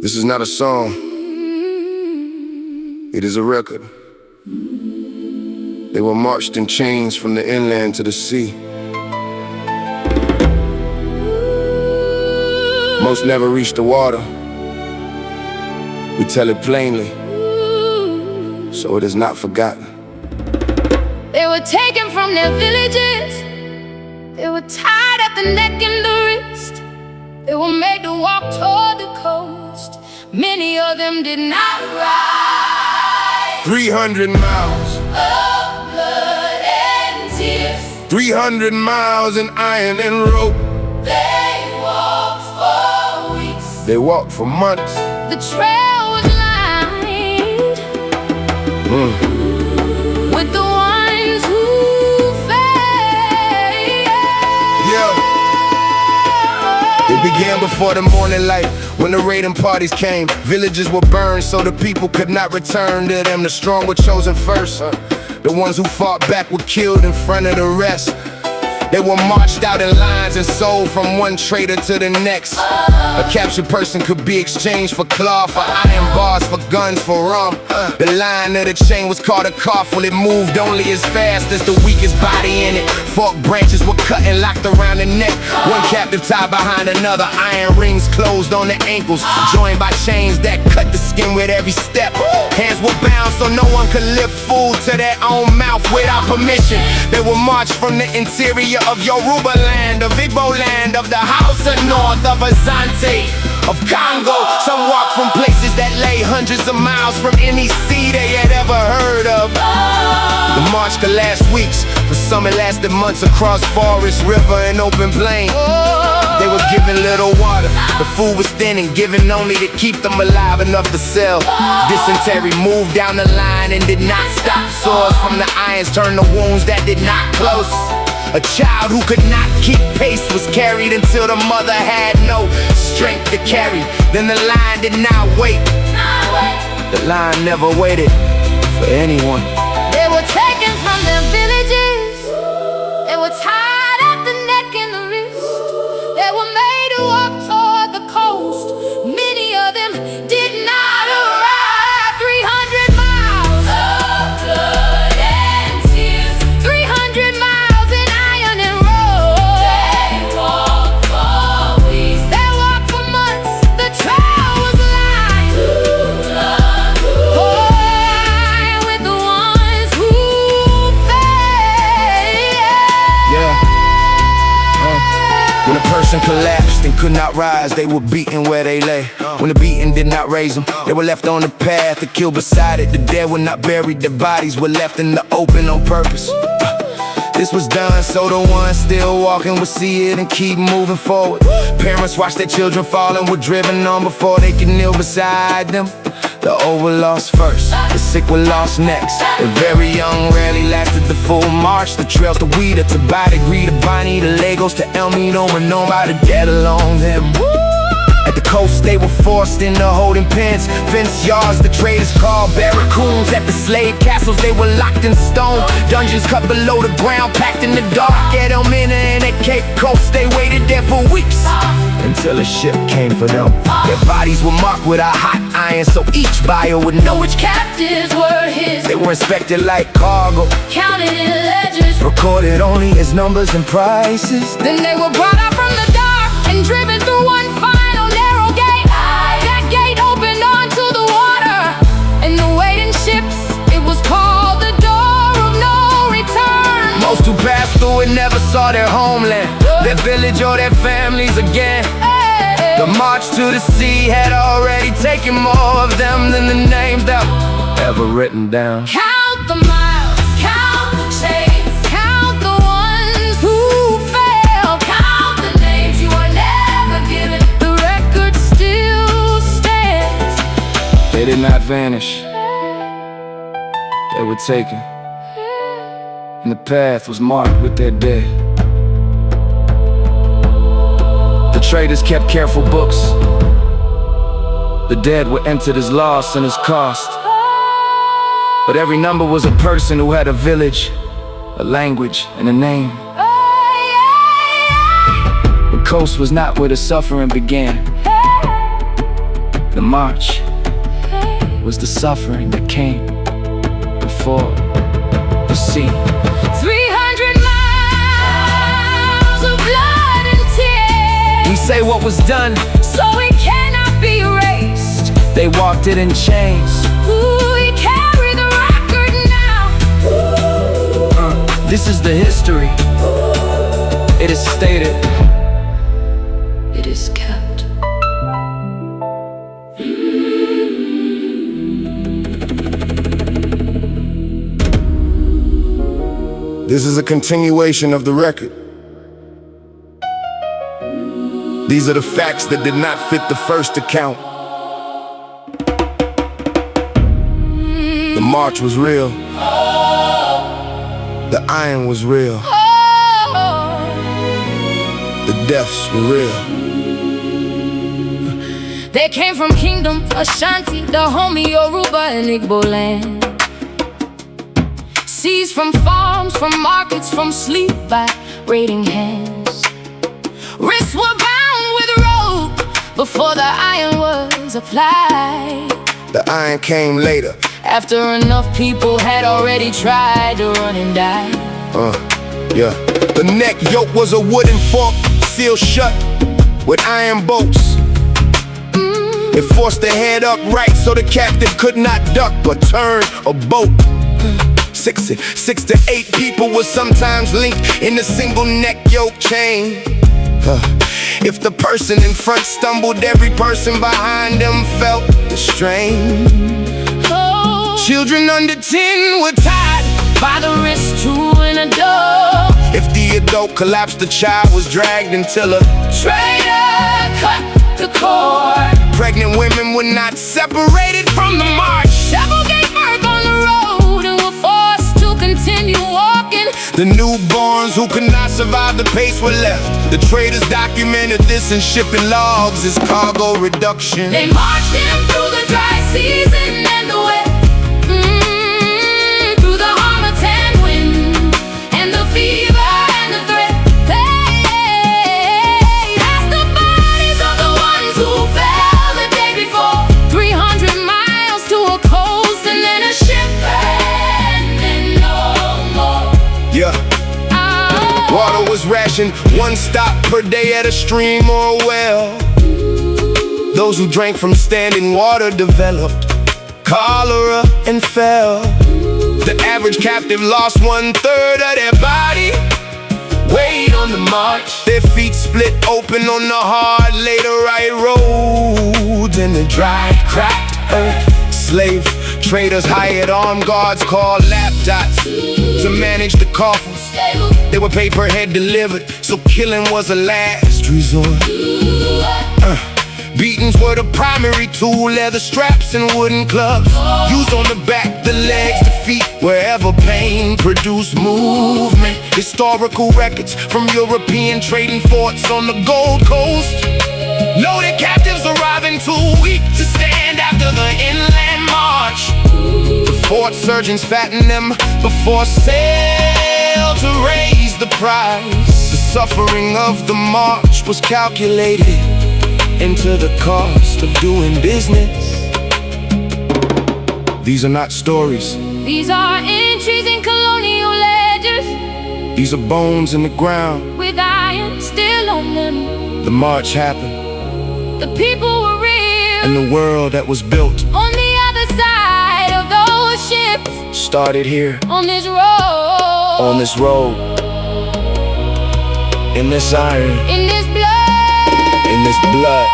This is not a song. It is a record. They were marched in chains from the inland to the sea. Most never reached the water. We tell it plainly, so it is not forgotten. They were taken from their villages. They were tied at the neck and the wrist. They were made to walk toward the coast. Many of them did not rise. 300 miles of blood and tears. 300 miles in iron and rope. They walked for weeks. They walked for months. The trail was lined with the ones who failed. Yeah. It began before the morning light. When the raiding parties came, villages were burned so the people could not return to them. The strong were chosen first. The ones who fought back were killed in front of the rest. They were marched out in lines and sold from one trader to the next. A captured person could be exchanged for cloth, for iron bars, for guns, for rum. The line of the chain was called a coffle. It moved only as fast as the weakest body in it. Forked branches were cut and locked around the neck. One captive tied behind another. Iron rings closed on the ankles, joined by chains that cut the skin with every step. Hands were bound so no one could lift food to their own mouth without permission. They were marched from the interior of Yoruba land, of Igbo land, of the Hausa north, of Asante, of Congo. Some walked from places that lay hundreds of miles from any sea they had ever heard of. The march could last weeks, for some it lasted months across forest, river, and open plain. They were given little water, the food was thin and given only to keep them alive enough to sell. Dysentery moved down the line and did not stop. Sores from the irons turned to wounds that did not close. A child who could not keep pace was carried until the mother had no strength to carry. Then the line did not wait. The line never waited for anyone. They were taken from their villages. They were tied at the neck and the wrist. They were made to walk toward the coast. Many of them did not arrive. 300 miles of blood and tears. 300 miles in iron and rope. They walked for weeks. They walked for months. The trail was lined with the ones who failed. Yeah. When a person collapsed and could not rise, they were beaten where they lay. When the beating did not raise them, they were left on the path to kill beside it. The dead were not buried, their bodies were left in the open on purpose. This was done so the ones still walking would see it and keep moving forward. Parents watched their children fall and were driven on before they could kneel beside them. The old were lost first, the sick were lost next. The very young rarely lasted the full march. The trails to Weeda, to Badagry, to Bonnie, to Lagos, to El Nido were known by the dead along them. At the coast they were forced into holding pens, fence yards the traders called barracoons. At the slave castles they were locked in stone, dungeons cut below the ground, packed in the dark. At Elmina and at Cape Coast they waited there for weeks, until a ship came for them. Their bodies were marked with a hot iron so each buyer would know which Captives were his. they were inspected like cargo, Counted in ledgers. recorded only as numbers and prices. Then they were brought out from the dark and driven through one final narrow gate. That gate opened onto the water and the waiting ships. It was called the door of no return. Most who passed through it never saw their homeland, their village or their families again. The march to the sea had already taken more of them than the names that were ever written down. Count the miles, count the chains, count the ones who failed. Count the names you were never given. The record still stands. They did not vanish, they were taken, and the path was marked with their dead. The traders kept careful books. The dead were entered as loss and as cost. But every number was a person who had a village, a language, and a name. The coast was not where the suffering began. The march was the suffering that came before the sea. 300 miles of blood and tears. We say what was done, so it cannot be erased. they walked it in chains. Ooh, we carry the record now. This is the history. It is stated. It is kept. This is a continuation of the record. These are the facts that did not fit the first account. The march was real. The iron was real. The deaths were real. They came from Kingdom, Ashanti, Dahomey, Yoruba, and Igbo land. Seized from farms, from markets, from sleep by raiding hands. Wrists were bound with rope before the iron was applied. The iron came later. After enough people had already tried to run and die. Yeah. The neck yoke was a wooden fork sealed shut with iron bolts. It forced the head upright so the captive could not duck or turn a boat. 6 to 8 people were sometimes linked in a single neck yoke chain. If the person in front stumbled, every person behind them felt the strain. Children under 10 were tied by the wrist to an adult. If the adult collapsed, the child was dragged until a traitor cut the cord. Pregnant women were not separated from the march. Several gave birth on the road and were forced to continue walking. The newborns who could not survive the pace were left. The traders documented this in shipping logs as cargo reduction. They marched them through the dry season and the wet. Through the harmattan wind and the fever and the threat. They passed the bodies of the ones who fell the day before. 300 miles to a coast and then a ship and then no more. Yeah. Water was rationed, 1 stop per day at a stream or a well. Those who drank from standing water developed cholera and fell. The average captive lost 1/3 of their body weight on the march. Their feet split open on the hard, later right roads in the dry, cracked earth. Slave traders hired armed guards called lapdots to manage the coffles. They were paid per head delivered, so killing was a last resort. Beatings were the primary tool, leather straps and wooden clubs used on the back, the legs, the feet, wherever pain produced movement. Historical records from European trading forts on the Gold Coast noted captives arriving too weak to stand after the inland march. The fort surgeons fattened them before sale to raise the price. The suffering of the march was calculated into the cost of doing business. These are not stories. These are entries in colonial ledgers. These are bones in the ground with iron still on them. The march happened. The people were real. And the world that was built on the other side of those ships started here. On this road. On this road. In this iron. In this blood. In this blood.